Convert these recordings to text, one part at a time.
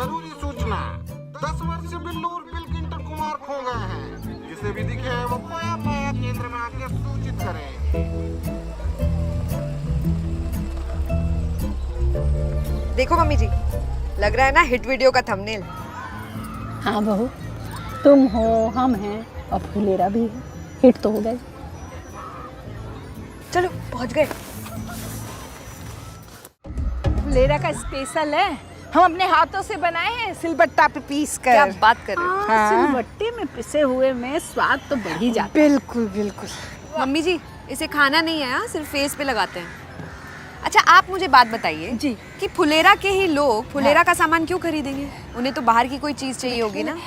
जरूरी सूचना, 10 वर्षीय बिल्लू और बिलकिंटर कुमार खो गए हैं। जिसे भी दिखे वो पाया पाया केंद्र में आके सूचित करें। देखो मम्मी जी, लग रहा है ना हिट वीडियो का थंबनेल। हाँ बहू, तुम हो, हम हैं और फुलेरा भी है, हिट तो हो गए। चलो पहुंच गए। फुलेरा का स्पेशल है, हम अपने हाथों से बनाए हैं सिलबट्टा पे पीस कर। क्या बात कर रहे हो? हाँ, सिलबट्टे में पिसे हुए में स्वाद तो बढ़ ही जाता है। बिल्कुल बिल्कुल। मम्मी जी, इसे खाना नहीं है, सिर्फ फेस पे लगाते हैं। अच्छा आप मुझे बात बताइए जी कि फुलेरा के ही लोग फुलेरा का सामान क्यों खरीदेंगे? उन्हें तो बाहर की कोई चीज़ चाहिए होगी ना।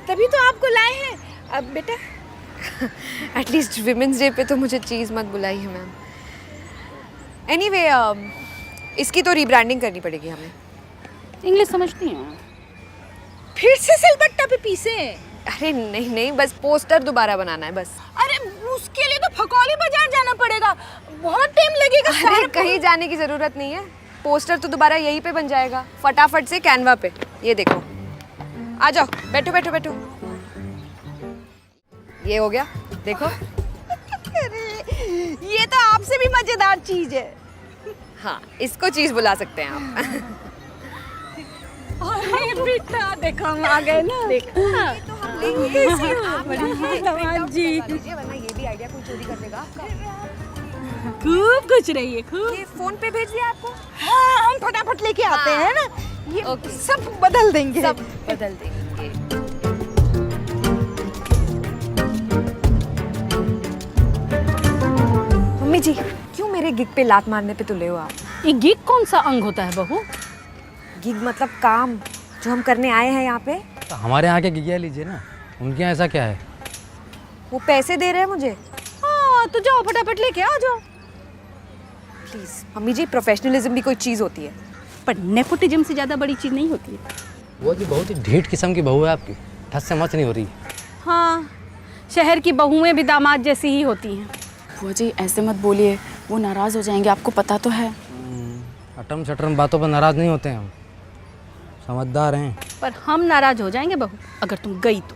तभी तो आपको लाए हैं। अब बेटा एटलीस्ट विमेंस डे पे तो मुझे चीज़ मत बुलाइए मैम। एनीवे इसकी तो रीब्रांडिंग करनी पड़ेगी हमें। इंग्लिश समझती हैं? फिर से सिलबट्टा पे पीसे? अरे नहीं नहीं, बस पोस्टर दोबारा बनाना है बस। अरे उसके लिए तो फकौली बाजार जाना पड़ेगा, बहुत टाइम लगेगा। अरे कहीं जाने की जरूरत नहीं है, पोस्टर तो दोबारा यहीं पे बन जाएगा फटाफट से कैनवा पे। ये देखो, आ जाओ, बैठो बैठो बैठो। ये हो गया, देखो। अरे ये तो आपसे भी मजेदार चीज है। हाँ, इसको चीज बुला सकते हैं आप। अरे बेटा देखो हम आ गए ना। देखो तो हम लेंगे इसी दामाद जी, वरना ये भी आइडिया कोई चोरी कर लेगा। खूब कुछ रही है, खूब। ये फोन पे भेज दिया आपको? हाँ हम फटाफट लेके आते हैं ना, ये ओके। सब बदल देंगे। सब बदल देंगे। मम्मी जी, क्यों मेरे गिग पे लात मारने पे तुले हो आप? ये गिग कौन सा अंग होता है बहू? गिग मतलब काम जो हम करने आए हैं यहाँ पे। तो हमारे यहाँ के गिगिया लीजिए ना, उनके यहाँ ऐसा क्या है? वो पैसे दे रहे हैं मुझे। हाँ तो जाओ फटाफट लेके आ जाओ। प्लीज मम्मी जी, प्रोफेशनलिज्म भी कोई चीज़ होती है। पर नेपोटिज्म से ज़्यादा बड़ी चीज़ नहीं होती है। वो जी बहुत ही ढीठ किस्म की बहू है आपकी, ठस से मच नहीं हो रही। हाँ, शहर की बहुएं भी दामाद जैसी ही होती हैं। बुआ जी ऐसे मत बोलिए, वो नाराज़ हो जाएंगे, आपको पता तो है। अटम शटरम बातों पर नाराज़ नहीं होते हैं हम, समझदार हैं। पर हम नाराज हो जाएंगे बहू अगर तुम गई तो।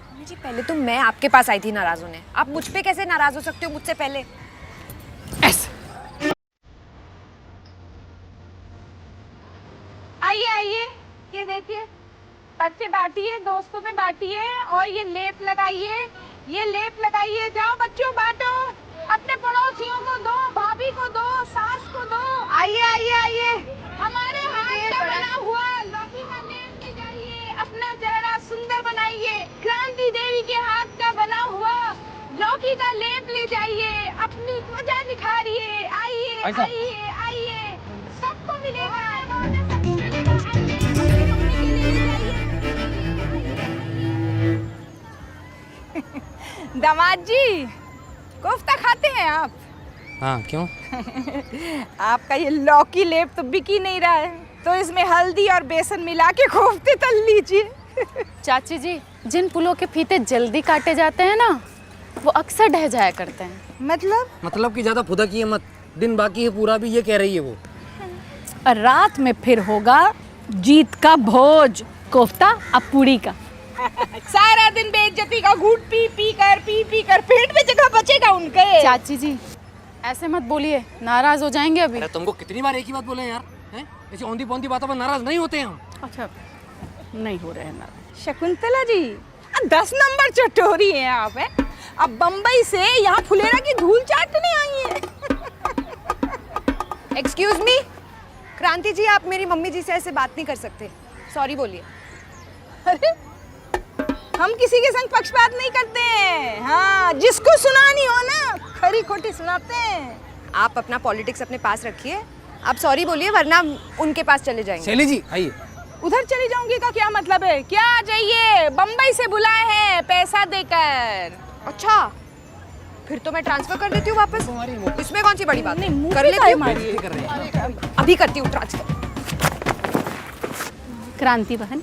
मम्मी जी, पहले तो मैं आपके पास आई थी नाराज होने, आप मुझ पे कैसे नाराज हो सकते हो मुझसे पहले? ऐसे आइए आइए, ये देखिए, बच्चे बांटिए, दोस्तों में बांटिए और ये लेप लगाइए, ये लेप लगाइए। जाओ बच्चों बांटो, अपने पड़ोसियों को दो, भाभी को दो, सास को दो। आइए आइए आइए, हमारे हाथ का बना हुआ लौकी का लेप ले जाइए, अपना चेहरा सुंदर बनाइए। क्रांति देवी के हाथ का बना हुआ लौकी का लेप ले जाइए, अपनी त्वचा निखारिए। आइए आइए आइए, सबको मिलेगा। दामाद जी, कोफ्ता खाते हैं आप? हाँ क्यों? आपका ये लौकी लेप तो बिक ही नहीं रहा है, तो इसमें हल्दी और बेसन मिला के कोफ्ते तल लीजिए। चाची जी, जिन पुलों के फीते जल्दी काटे जाते हैं ना, वो अक्सर ढह जाया करते हैं। मतलब कि ज़्यादा फुदकिए मत, दिन बाकी है पूरा भी, ये कह रही है वो। और रात में फिर होगा जीत का भोज, कोफ्ता और पूड़ी का। सारा दिन बेइज्जती का घूट पी पी कर पेट में जगह बचेगा उनके। चाची जी ऐसे मत बोलिए, नाराज़ हो जाएंगे अभी। अरे तुमको कितनी बार एक ही बात बोले यार, हैं? ऐसी औंधी पौंधी बातों पर नाराज़ नहीं होते हैं हम। अच्छा, नहीं हो रहे हैं नाराज। शकुंतला जी, 10 नंबर चटोरी हैं आप, हैं? अब बम्बई से यहाँ फुलेरा की धूल चाटने आई हैं। एक्सक्यूज मी, क्रांति जी, आप मेरी मम्मी जी से ऐसे बात नहीं कर सकते, सॉरी बोलिए। अरे हम किसी के संग पक्षपात नहीं करते हैं। हाँ, जिसको सुनानी हो ना, खरी खोटी सुनाते हैं। आप अपना पॉलिटिक्स अपने पास रखिए, आप सॉरी बोलिए वरना उनके पास चले जाएंगे। शैली जी आइए। उधर चली जाऊंगी का क्या मतलब है? क्या चाहिए? बम्बई से बुलाए हैं पैसा देकर। अच्छा, फिर तो मैं ट्रांसफर कर देती हूँ वापस, इसमें कौन सी बड़ी बात है? मुंह कर पे लेती काहे हूँ, मारी? कर रहे हैं। अभी करती हूँ ट्रांसफर। क्रांति बहन,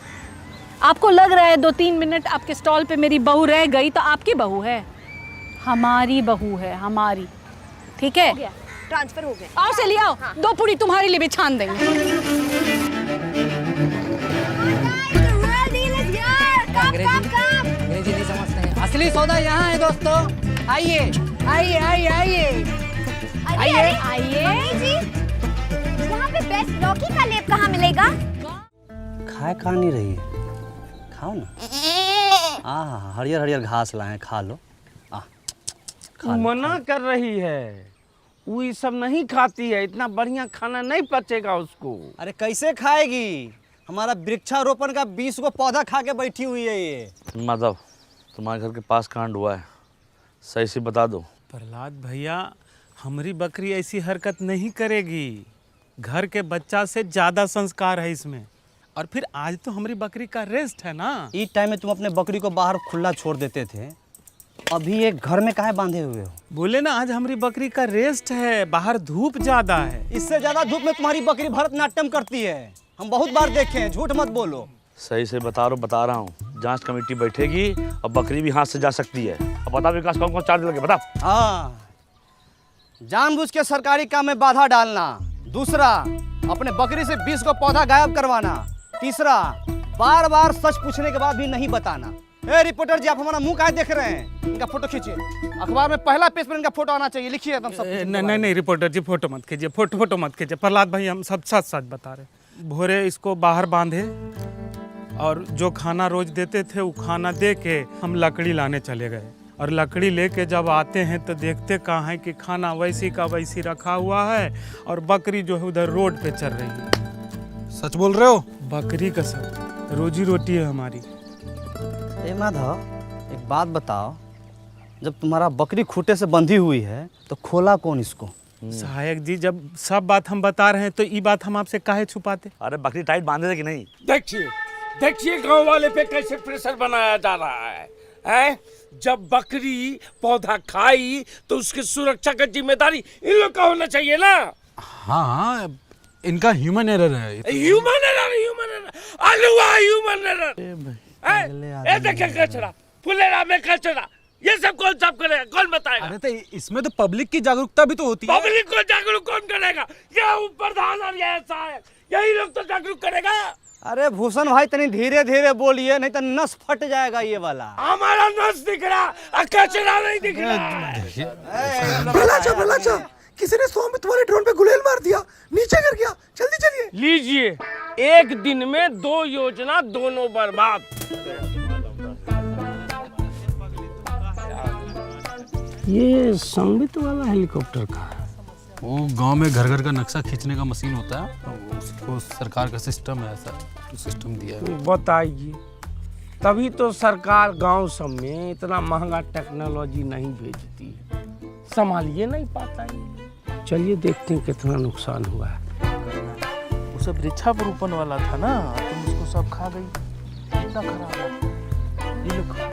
आपको लग रहा है 2-3 मिनट आपके स्टॉल पे मेरी बहू रह गई तो आपकी बहू है, हमारी बहू है, हमारी। ठीक है, ट्रांसफर हो गए। आओ से ले आओ, 2 पूरी तुम्हारे लिए भी छान देंगे। अंग्रेजी नहीं समझते हैं, असली सौदा यहाँ है दोस्तों। आइए आइए आइए आइए आइए आइए जी, यहाँ पे बेस्ट लौकी का लेप कहाँ मिलेगा? खाए खा नहीं रही है, खाओ ना। हरियर हरियर घास लाए हैं, खा लो। खा लो, मना कर रही है, वो ये सब नहीं खाती है, इतना बढ़िया खाना नहीं पचेगा उसको। अरे कैसे खाएगी? हमारा वृक्षारोपण का 20 को पौधा खा के बैठी हुई है ये। माधव, तुम्हारे घर के पास कांड हुआ है, सही से बता दो। प्रहलाद भैया, हमारी बकरी ऐसी हरकत नहीं करेगी। घर के बच्चा से ज्यादा संस्कार है इसमें। और फिर आज तो हमारी बकरी का रेस्ट है ना। इस टाइम में तुम अपने बकरी को बाहर खुला छोड़ देते थे, अभी एक घर में काहे बांधे हुए हो? बोले ना आज हमारी बकरी का रेस्ट है, बाहर धूप ज्यादा है। इससे ज्यादा धूप में तुम्हारी बकरी भरतनाट्यम करती है, हम बहुत बार देखे हैं, झूठ मत बोलो। सही से बता रहा हूँ। जांच कमेटी बैठेगी और बकरी भी हाथ से जा सकती है। अब बता विकास, कौन कौन चार्ज लगे बता। हाँ, जानबूझ के सरकारी काम में बाधा डालना। दूसरा, अपने बकरी से 20 को पौधा गायब करवाना। तीसरा, बार बार सच पूछने के बाद भी नहीं बताना। ए रिपोर्टर जी, आप हमारा मुंह काहे देख रहे हैं? इनका फोटो खींचिए, अखबार में पहला पेज पर इनका फोटो आना चाहिए। लिखिए एकदम सब। नहीं रिपोर्टर जी, फोटो मत खींचिए, फोटो मत खींचिए। प्रहलाद भाई, हम सब सच बता रहे। भोरे इसको बाहर बांधे और जो खाना रोज देते थे वो खाना दे के हम लकड़ी लाने चले गए। और लकड़ी लेके जब आते हैं तो देखते कहाँ है कि खाना वैसी का वैसी रखा हुआ है और बकरी जो है उधर रोड पे चल रही है। सच बोल रहे हो? बकरी का सब रोजी रोटी है हमारी। ए माधव, एक बात बताओ, जब तुम्हारा बकरी खूंटे से बंधी हुई है तो खोला कौन इसको? सहायक जी, जब सब बात हम बता रहे हैं तो ये बात हम आपसे काहे छुपाते? अरे बकरी टाइट बांधे थे कि नहीं? देखिए गांव वाले पे कैसे प्रेशर बनाया जा रहा है, हैं? जब बकरी पौधा खाई तो उसकी सुरक्षा का जिम्मेदारी इन लोग का होना चाहिए ना। हाँ, इनका ह्यूमन एरर है। ह्यूमन एरर आलूआ ह्यूमन एरर। ए देखिए कचरा, फुलेरा में कचरा, ये सब कौन साफ करेगा, कौन बताएगा? अरे तो इसमें तो पब्लिक की जागरूकता भी तो होती है। पब्लिक को जागरूक कौन करेगा? ये प्रधान और ये सहायक, यही लोग तो जागरूक करेगा। अरे भूषण भाई, तनी धीरे धीरे बोलिए, नहीं तो नस फट जाएगा ये वाला। हमारा नस दिख रहा, कचरा नहीं दिख रहा। भला किसी ने स्वामित्व वाले ड्रोन पे गुलेल मार दिया, नीचे गिर गया। जल्दी चलिए। लीजिए, एक दिन में 2 योजना, दोनों बर्बाद। ये संबित वाला हेलीकॉप्टर का है। वो गांव में घर घर का नक्शा खींचने का मशीन होता है, उसको सरकार का सिस्टम है, ऐसा तो सिस्टम दिया है। बताइए, तभी तो सरकार गांव सब में इतना महंगा टेक्नोलॉजी नहीं भेजती है, संभालिए नहीं पाता है। चलिए देखते हैं कितना नुकसान हुआ है। वो सब वृक्षारोपण वाला था ना, तुम उसको सब खा गई, कितना खराब है। ये लो खाओ।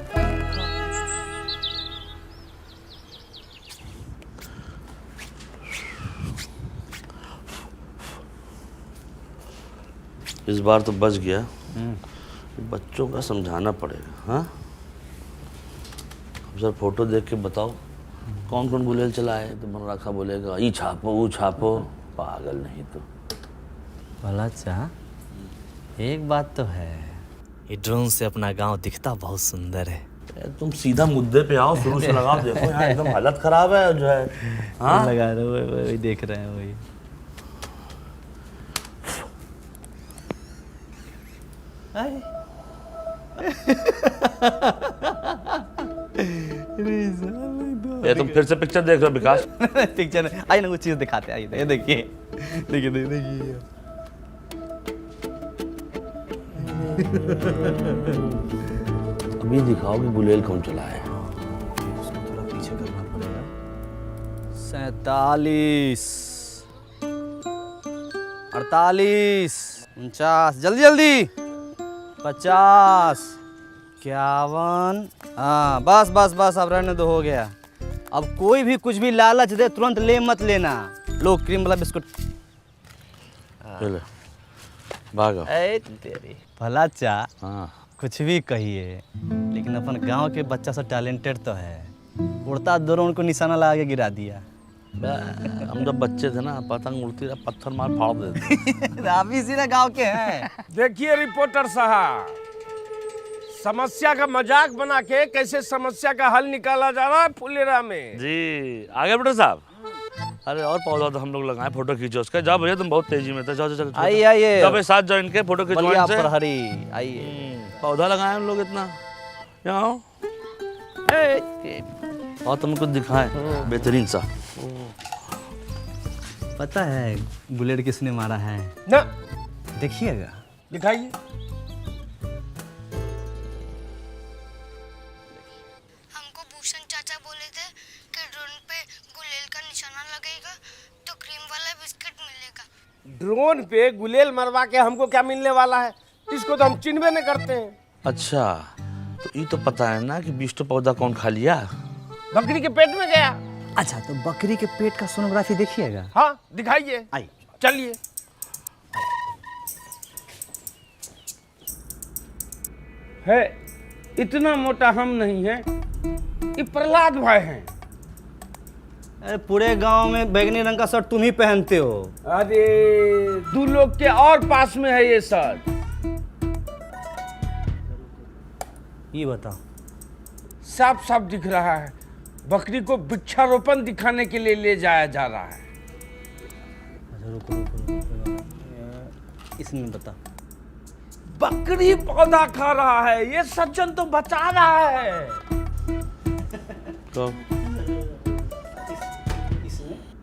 इस बार तो बच गया। बच्चों का समझाना पड़ेगा। हाँ, अब सर फोटो देख के बताओ कौन कौन गुलेल चला है। तो मनराखा बोलेगा ये छापो वो छापो, पागल नहीं तो। भला चाह, एक बात तो है, ये ड्रोन से अपना गांव दिखता बहुत सुंदर है। तुम सीधा मुद्दे पे आओ, शुरू से लगाओ। देखो यार, एकदम हालत खराब है जो है। हाँ, लगा रहे हो, वही देख रहे हैं, वही। ये तुम फिर से पिक्चर देख रहे हो विकास? पिक्चर आइए ना, कुछ चीज दिखाते हैं। आइए, देखिए देखिए देखिए। अभी दिखाओ कि गुलेल कौन चला है। उसको थोड़ा पीछे करना पड़ेगा। 47, 48, 49, जल्दी जल्दी, 50, 51। हाँ, बस बस बस, अब रहने दो, हो गया। अब कोई भी कुछ भी लालच दे तुरंत ले मत लेना। लो क्रीम वाला बिस्कुट। चलो भागो। तेरी भला चा। हाँ, कुछ भी कहिए, लेकिन अपन गांव के बच्चा सब टैलेंटेड तो है। उड़ता ड्रोन को निशाना लगा के गिरा दिया। हम जब बच्चे थे ना पतंग उड़ती रहा पत्थर मार फाड़ देते। आप इसी ना गांव के हैं। देखिए रिपोर्टर साहब, समस्या का मजाक बना के कैसे समस्या का हल निकाला जा रहा है फुलेरा में। जी आगे बेटा साहब। अरे और पौधा तो हम लोग लगाए, फोटो खींचो उसका। जाओ भैया तुम बहुत तेजी में थे, जाओ जाओ आइए आइए। जाओ साथ जाओ इनके, फोटो खिंचवाने से। प्रहरी आइए। पौधा लगाए हम लोग इतना। यहाँ आओ और तुम कुछ दिखाए बेहतरीन सा। पता है बुलेट किसने मारा है? ना देखिएगा। दिखाइए। हमको भूषण चाचा बोले थे कि ड्रोन पे गुलेल का निशाना लगेगा तो क्रीम वाला बिस्किट मिलेगा। ड्रोन पे गुलेल मरवा के हमको क्या मिलने वाला है? इसको तो हम चिन्हबे नहीं करते हैं। अच्छा तो ये तो पता है ना कि 20 पौधा कौन खा लिया? बकरी के पेट में गया। अच्छा तो बकरी के पेट का सोनोग्राफी देखिएगा। हाँ दिखाइए। आइए चलिए। है इतना मोटा हम नहीं है, ये प्रहलाद भाई हैं। अरे पूरे गांव में बैगनी रंग का शर्ट तुम ही पहनते हो। अरे 2 लोग के और पास में है ये शर्ट। ये बताओ। साफ साफ दिख रहा है बकरी को वृक्षारोपण दिखाने के लिए ले जाया जा रहा है। अच्छा रुको। इसमें बता। बकरी पौधा खा रहा है, ये सज्जन तो बचा रहा है। तो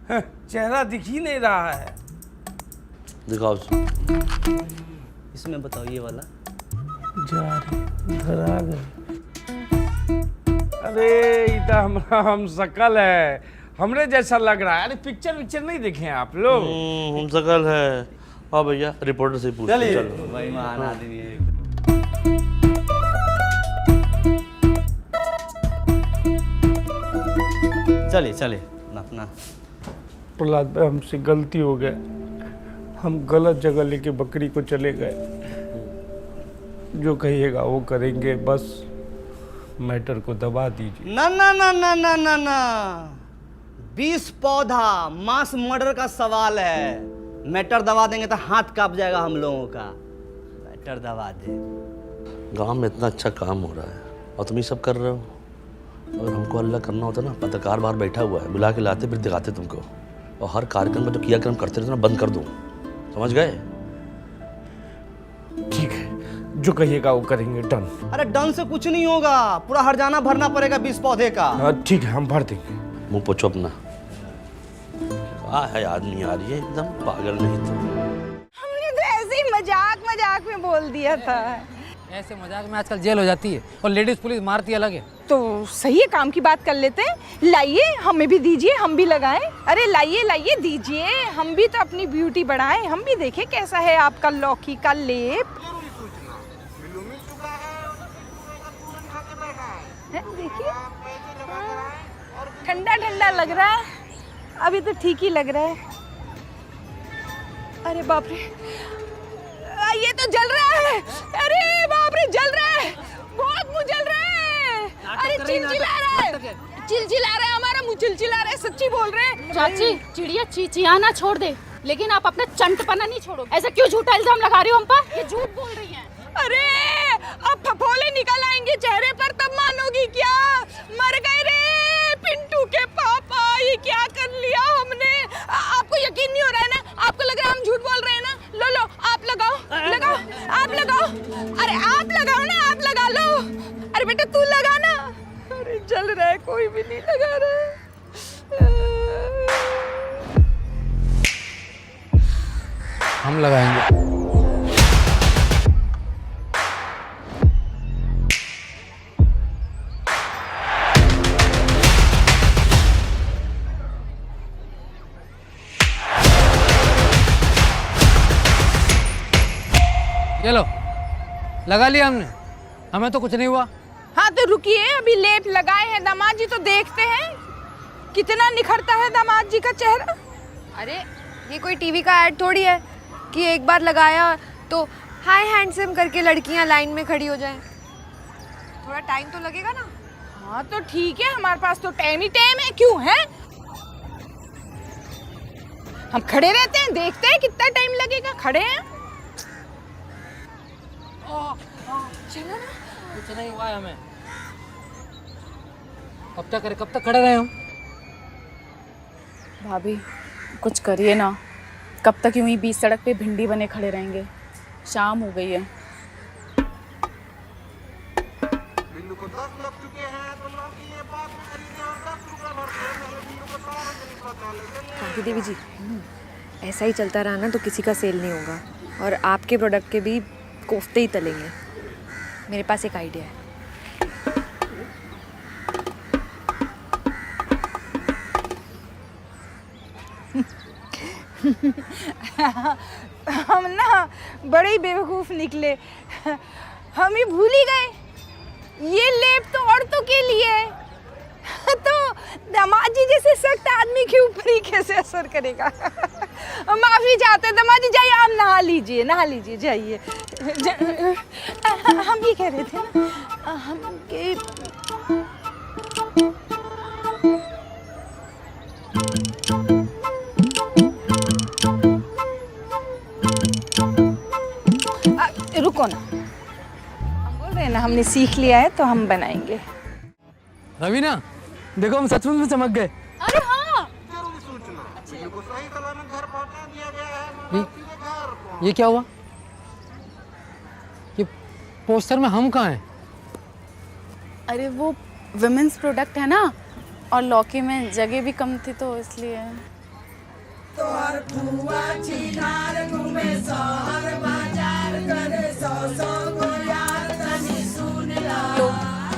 हाँ, चेहरा दिख ही नहीं रहा है। दिखाओ। इसमें बताओ ये वाला। जा रही धरा गए। अरे इधर हमारा हम शकल है, हमरे जैसा लग रहा है। अरे पिक्चर नहीं देखे आप लोग? हम शकल है। हाँ भैया रिपोर्टर से पूछ चलो भाई महान आदमी है। चलिए अपना। प्रहलाद भाई हमसे गलती हो गया, हम गलत जगह लेके बकरी को चले गए। जो कहिएगा वो करेंगे, बस मैटर को दबा दीजिए। ना ना ना ना ना ना ना 20 पौधा मास मर्डर का सवाल है। मैटर दबा देंगे तो हाथ कांप जाएगा हम लोगों का। मैटर दबा दे। गांव में इतना अच्छा काम हो रहा है और तुम ये सब कर रहे हो। अगर हमको अल्लाह करना होता ना, पत्रकार बाहर बैठा हुआ है, बुला के लाते फिर दिखाते तुमको। और हर कार्यक्रम में जो क्रियाक्रम करते रहते ना बंद कर दूँ, समझ गए? ठीक है जो कहिएगा वो करेंगे। डन। अरे डन से कुछ नहीं होगा, पूरा हर्जाना भरना पड़ेगा 20 पौधे का। ठीक है हम भर देंगे। मुंह पोछो अपना। है आदमी आ रही है एकदम पागल नहीं तो। हमने तो ऐसे ही मजाक में बोल दिया था। ऐसे मजाक में आजकल जेल हो जाती है और लेडीज पुलिस मारती अलग है। तो सही है, काम की बात कर लेते हैं। लाइए हमें भी दीजिए, हम भी लगाएं। अरे लाइए दीजिए, हम भी तो अपनी ब्यूटी बढ़ाएं, हम भी देखें कैसा है आपका लौकी का लेप। बिल्लू मिल चुका है, तुरंत खा के बैठा है। देखिए ठंडा लग रहा है, अभी तो ठीक ही लग रहा है। अरे बाप रे, ये तो जल रहा है। अरे बाप रे जल रहा है, बहुत मुंह जल रहा है। अरे चिलचिला रहा है, हमारा मुंह चिलचिला रहा है, सच्ची बोल रहे हैं। चाची चिड़िया चिचियाना छोड़ दे, लेकिन आप अपना चंटपना नहीं छोड़ो। ऐसा क्यों झूठा इल्जाम लगा रही हो हम पर? ये झूठ बोल रही हैं। अरे अब फफोले निकल आएंगे चेहरे पर, तब मानोगी क्या? मर गए रे पिंटू के पापा, ये क्या कर लिया हमने? आपको यकीन नहीं हो रहा है ना? आपको लग रहा है हम झूठ बोल रहे हैं ना? लो आप लगाओ, आप लगाओ। अरे आप लगाओ ना, आप लगा लो। अरे बेटा तू लगा ना। अरे जल रहा है, कोई भी नहीं लगा रहा है। हम लगाएंगे। ये लो लगा लिया हमने, हमें तो कुछ नहीं हुआ। हाँ तो रुकिए, अभी लेप लगाए हैं दामाद जी, तो देखते हैं कितना निखरता है दामाद जी का चेहरा। अरे ये कोई टीवी का ऐड थोड़ी है कि एक बार लगाया तो हाय हैंडसम करके लड़कियां लाइन में खड़ी हो जाएं। थोड़ा टाइम तो लगेगा ना। हाँ तो ठीक है, हमारे पास तो टाइम ही टाइम है। क्यों है? हम खड़े रहते हैं, देखते हैं कितना टाइम लगेगा, खड़े हैं। चलो ना। कुछ नहीं हुआ है हमें। कब तक करे, कब तक खड़े रहे हम? भाभी कुछ करिए ना, कब तक यूं ही बीच सड़क पे भिंडी बने खड़े रहेंगे? शाम हो गई है। बिल्लू को 10 लग चुके हैं तो लौकी ये बात खरीदे और 10 रुपए भरते हैं। पहले बिल्लू को 100 रुपए निकला चले। काकी देवी जी, ऐसा ही चलता रहा ना तो किसी का सेल नहीं होगा, और आपके प्रोडक्ट के भी कोफ्ते ही तलेंगे। मेरे पास एक आइडिया है। हम ना बड़े ही बेवकूफ़ निकले, हम ही भूल ही गए ये लेप तो औरतों के लिए है। तो दामाद जी जैसे सख्त आदमी के ऊपर ही कैसे असर करेगा। माफ़ी चाहते हैं दामाद जी, जाइए आप नहा लीजिए, नहा लीजिए, जाइए। हम ये कह रहे थे ना, हम के रुको ना, हम बोल रहे हैं ना हमने सीख लिया है तो हम बनाएंगे। रवीना देखो, हम सचमुच में चमक गए। अरे हाँ, जरूरी सूचना, बिल्लू को सही सलामत घर पहुंचा दिया गया है। महाराज सीधे घर पहुंच। ये क्या हुआ? ये पोस्टर में हम कहाँ हैं? अरे वो विमेंस प्रोडक्ट है ना, और लौकी में जगह भी कम थी तो इसलिए। तो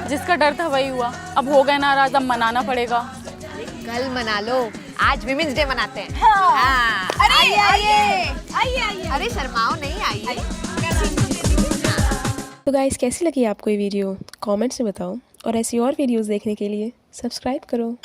जिसका डर था वही हुआ, अब हो गए नाराज, अब मनाना पड़ेगा। कल मना लो, आज विमेंस डे मनाते हैं। हाँ। अरे आइए आइए आइए आइए, अरे शर्माओ नहीं, आइए। तो गाइस, कैसी लगी आपको ये वीडियो? कमेंट्स में बताओ, और ऐसी और वीडियोस देखने के लिए सब्सक्राइब करो।